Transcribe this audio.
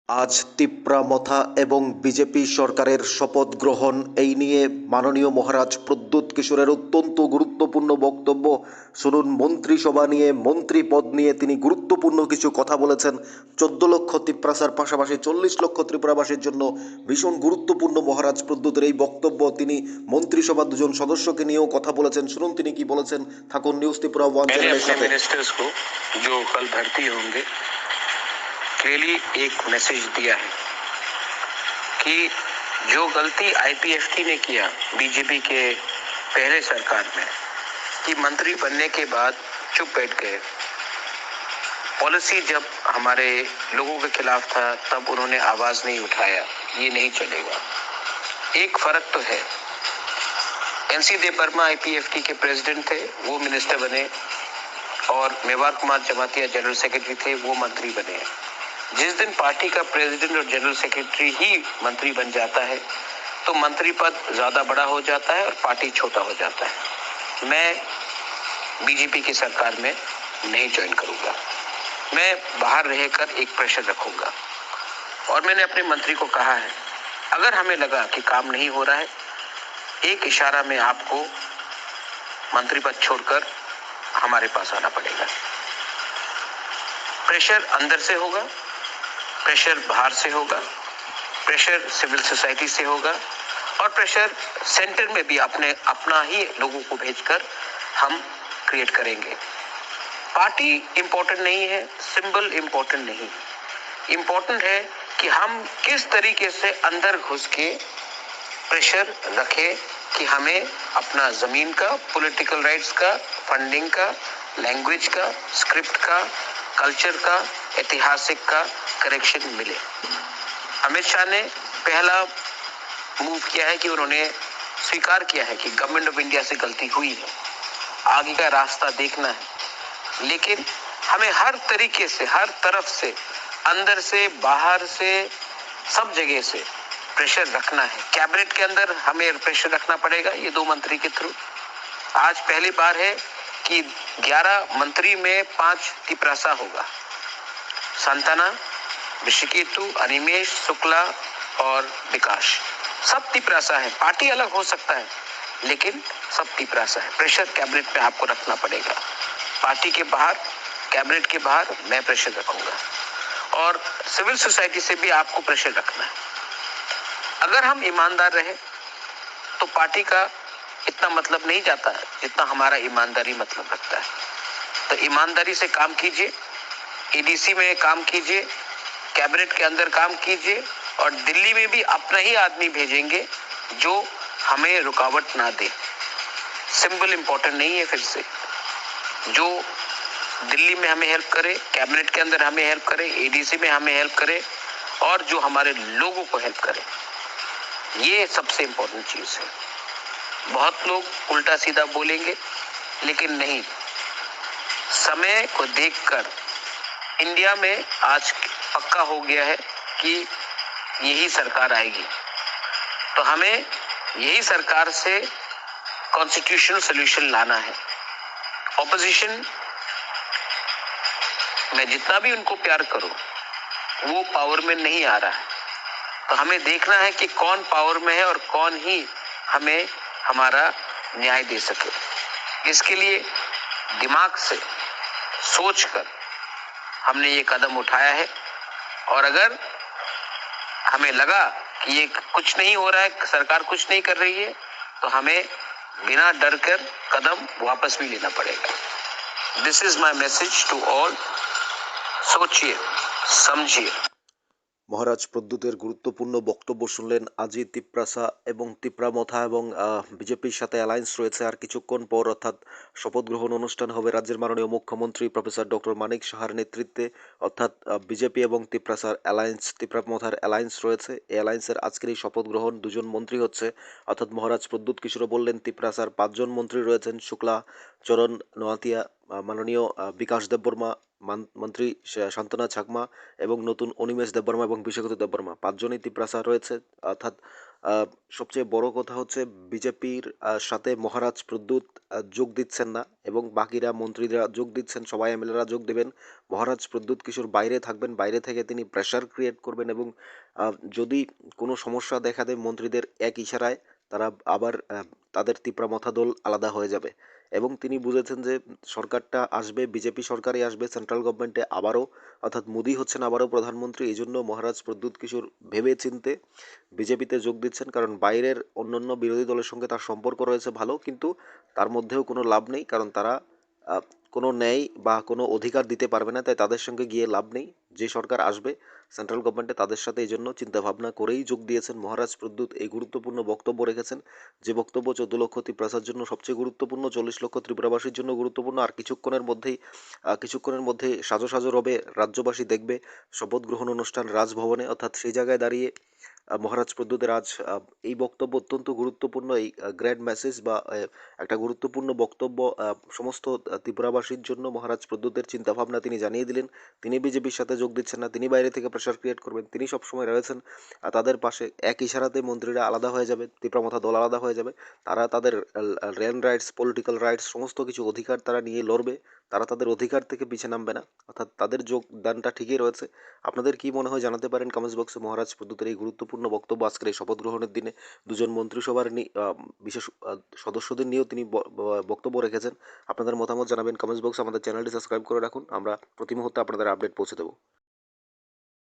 আজ তিপ্রামথা এবং বিজেপি সরকারের শপথ গ্রহণ এই নিয়ে মাননীয় মহারাজ প্রদ্যোৎ কিশোরের অত্যন্ত গুরুত্বপূর্ণ বক্তব্য শুনুন। মন্ত্রিসভা নিয়ে, মন্ত্রী পদ নিয়ে তিনি গুরুত্বপূর্ণ কিছু কথা বলেছেন। 14 লক্ষ তিপ্রাসার পাশাপাশি 40 লক্ষ ত্রিপুরাবাসীর জন্য ভীষণ গুরুত্বপূর্ণ মহারাজ প্রদ্যোতের এই বক্তব্য। তিনি মন্ত্রিসভার দুজন সদস্যকে নিয়েও কথা বলেছেন। শুনুন তিনি কি বলেছেন। থাকুন নিউজ ত্রিপুরা ওয়ান চ্যানেলের সাথে। मिनिस्टर्स को जो कल भर्ती होंगे क्लियरली एक मैसेज दिया है कि जो गलती आईपीएफटी ने किया बीजेपी के पहले सरकार में कि मंत्री बनने के बाद चुप बैठ गए। पॉलिसी जब हमारे लोगों के खिलाफ था तब उन्होंने आवाज नहीं उठाया, ये नहीं चलेगा। एक फर्क तो है, एनसी देवर्मा आईपीएफटी के प्रेसिडेंट थे, वो मिनिस्टर बने, और मेवार कुमार जमातिया जनरल सेक्रेटरी थे, वो मंत्री बने। जिस दिन पार्टी का प्रेसिडेंट और जनरल सेक्रेटरी ही मंत्री बन जाता है तो मंत्री पद ज्यादा बड़ा हो जाता है और पार्टी छोटा हो जाता है। मैं बीजेपी की सरकार में नहीं ज्वाइन करूंगा, मैं बाहर रहकर एक प्रेशर रखूंगा। और मैंने अपने मंत्री को कहा है, अगर हमें लगा कि काम नहीं हो रहा है, एक इशारा में आपको मंत्री पद छोड़कर हमारे पास आना पड़ेगा। प्रेशर अंदर से होगा, प्रेशर बाहर से होगा, प्रेशर सिविल सोसाइटी से होगा, और प्रेशर सेंटर में भी अपना ही लोगों को भेजकर हम क्रिएट करेंगे। पार्टी इंपॉर्टेंट नहीं है, सिंबल इंपॉर्टेंट नहीं है, इंपॉर्टेंट है कि हम किस तरीके से अंदर घुस के प्रेशर रखें कि हमें अपना जमीन का, पॉलिटिकल राइट्स का, फंडिंग का, लैंग्वेज का, स्क्रिप्ट का, कल्चर का, ऐतिहासिक का करेक्शन मिले। अमित शाह ने पहला मूव किया है कि उन्होंने स्वीकार किया है कि गवर्नमेंट ऑफ इंडिया से गलती हुई है, आगे का रास्ता देखना है। लेकिन हमें हर तरीके से, हर तरफ से, अंदर से, बाहर से, सब जगह से प्रेशर रखना है। कैबिनेट के अंदर हमें प्रेशर रखना पड़ेगा, ये 2 मंत्री के थ्रू। आज पहली बार है कि 11 मंत्री में 5 तिप्रासा होगा। संतना, ऋषिकेतु, अनिमेश, शुक्ला और विकास सब तिप्रासा है। पार्टी अलग हो सकता है लेकिन सब तिप्रासा है। प्रेशर कैबिनेट पे आपको रखना पड़ेगा। पार्टी के बाहर, कैबिनेट के बाहर मैं प्रेशर रखूंगा, और सिविल सोसाइटी से भी आपको प्रेशर रखना है। अगर हम ईमानदार रहे तो पार्टी का इतना मतलब नहीं जाता है जितना हमारा ईमानदारी मतलब रखता है। तो ईमानदारी से काम कीजिए, एडीसी में काम कीजिए, कैबिनेट के अंदर काम कीजिए, और दिल्ली में भी अपना ही आदमी भेजेंगे जो हमें रुकावट ना दे। सिंबल इंपॉर्टेंट नहीं है, फिर से जो दिल्ली में हमें हेल्प करे, कैबिनेट के अंदर हमें हेल्प करे, एडीसी में हमें हेल्प करे, और जो हमारे लोगों को हेल्प करे, ये सबसे इंपॉर्टेंट चीज है। बहुत लोग उल्टा सीधा बोलेंगे, लेकिन नहीं, समय को देखकर इंडिया में आज पक्का हो गया है कि यही सरकार आएगी। तो हमें यही सरकार से कॉन्स्टिट्यूशनल सॉल्यूशन लाना है। ऑपोजिशन मैं जितना भी उनको प्यार करूं, वो पावर में नहीं आ रहा है। तो हमें देखना है कि कौन पावर में है और कौन ही हमें हमारा न्याय दे सके। इसके लिए दिमाग से सोचकर हमने ये कदम उठाया है, और अगर हमें लगा कि ये कुछ नहीं हो रहा है, सरकार कुछ नहीं कर रही है, तो हमें बिना डर कर कदम वापस भी लेना पड़ेगा। This is my message to all. सोचिए, समझिए। মহারাজ প্রদ্যোতের গুরুত্বপূর্ণ বক্তব্য শুনলেন। আজই তিপ্রাসা এবং তিপ্রামথা এবং বিজেপির সাথে অ্যালায়েন্স রয়েছে। আর কিছুক্ষণ পর অর্থাৎ শপথ গ্রহণ অনুষ্ঠান হবে রাজ্যের মাননীয় মুখ্যমন্ত্রী প্রফেসর ডক্টর মানিক সাহার নেতৃত্বে। অর্থাৎ বিজেপি এবং তিপ্রাসার অ্যালায়েন্স, তিপ্রামথার অ্যালায়েন্স রয়েছে। এই অ্যালায়েন্সের আজকের এই শপথ গ্রহণ 2 জন মন্ত্রী হচ্ছে। অর্থাৎ মহারাজ প্রদ্যোৎ কিশোর বললেন তিপ্রাসার 5 জন মন্ত্রী রয়েছেন, শুক্লা, চরণ নোয়াতিয়া, মাননীয় বিকাশ দেববর্মা, মন্ত্রী শান্তনা চাকমা এবং নতুন অনিমেষ দেববর্মা এবং বিশ্বজিৎ দেববর্মা 5 জনই তিপ্রাসা রয়েছে। অর্থাৎ সবচেয়ে বড় কথা হচ্ছে বিজেপির সাথে মহারাজ প্রদ্যুৎ যোগ দিচ্ছেন না এবং বাকিরা মন্ত্রীরা যোগ দিচ্ছেন, সবাই এমএলএরা যোগ দেবেন। মহারাজ প্রদ্যুৎ কিশোর বাইরে থাকবেন, বাইরে থেকে তিনি প্রেশার ক্রিয়েট করবেন এবং যদি কোনো সমস্যা দেখা দেয় মন্ত্রীদের এক ইশারায় তারা আবার তাদের তিপ্রামথা দল আলাদা হয়ে যাবে এবং তিনি বুঝেছেন যে সরকারটা আসবে, বিজেপি সরকারই আসবে সেন্ট্রাল গভর্নমেন্টে আবারও, অর্থাৎ মোদি হচ্ছেন আবারও প্রধানমন্ত্রী। এই জন্য মহারাজ প্রদ্যুৎ কিশোর ভেবে চিনতে বিজেপিতে যোগ দিচ্ছেন, কারণ বাইরের অন্যান্য বিরোধী দলের সঙ্গে তার সম্পর্ক রয়েছে ভালো, কিন্তু তার মধ্যেও কোনো লাভ নেই, কারণ তারা কোনো ন্যায় বা কোনো অধিকার দিতে পারবে না, তাই তাদের সঙ্গে গিয়ে লাভ নেই। যে সরকার আসবে সেন্ট্রাল গভর্নমেন্টে তাদের সাথে এই জন্য চিন্তাভাবনা করেই যোগ দিয়েছেন মহারাজ প্রদ্যুৎ। এই গুরুত্বপূর্ণ বক্তব্য রেখেছেন, যে বক্তব্য 14 লক্ষ ত্রিপুরাসার জন্য সবচেয়ে গুরুত্বপূর্ণ, 40 লক্ষ ত্রিপুরাবাসীর জন্য গুরুত্বপূর্ণ। আর কিছুক্ষণের মধ্যেই সাজো সাজো রবে রাজ্যবাসী দেখবে শপথ গ্রহণ অনুষ্ঠান রাজভবনে, অর্থাৎ সেই জায়গায় দাঁড়িয়ে মহারাজ প্রদ্যুতের আজ এই বক্তব্য অত্যন্ত গুরুত্বপূর্ণ। এই গ্র্যান্ড মেসেজ বা একটা গুরুত্বপূর্ণ বক্তব্য সমস্ত ত্রিপুরাবাসীর জন্য মহারাজ প্রদ্যুতের চিন্তাভাবনা তিনি জানিয়ে দিলেন। তিনি বিজেপির সাথে যোগ দিচ্ছেন না, তিনি বাইরে থেকে প্রেশার ক্রিয়েট করবেন, তিনি সবসময় রয়েছেন তাদের পাশে। এক ইশারাতে মন্ত্রীরা আলাদা হয়ে যাবে, ত্রিপুরামথা দল আলাদা হয়ে যাবে, তারা তাদের ল্যান্ড রাইটস, পলিটিক্যাল রাইটস সমস্ত কিছু অধিকার তারা নিয়ে লড়বে, তারা তাদের অধিকার থেকে পিছে নামবে না, অর্থাৎ তাদের যোগদানটা ঠিকই রয়েছে। আপনাদের কি মনে হয় জানাতে পারেন কমেন্টস বক্সে। মহারাজ প্রদ্যুতের এই গুরুত্বপূর্ণ বক্তব্য আজকের এই শপথ গ্রহণের দিনে দুজন মন্ত্রিসভার বিশেষ সদস্যদের নিয়েও তিনি বক্তব্য রেখেছেন। আপনাদের মতামত জানাবেন কমেন্টস বক্সে। আমাদের চ্যানেলটি সাবস্ক্রাইব করে রাখুন, আমরা প্রতি মুহূর্তে আপনাদের আপডেট পৌঁছে দেবো।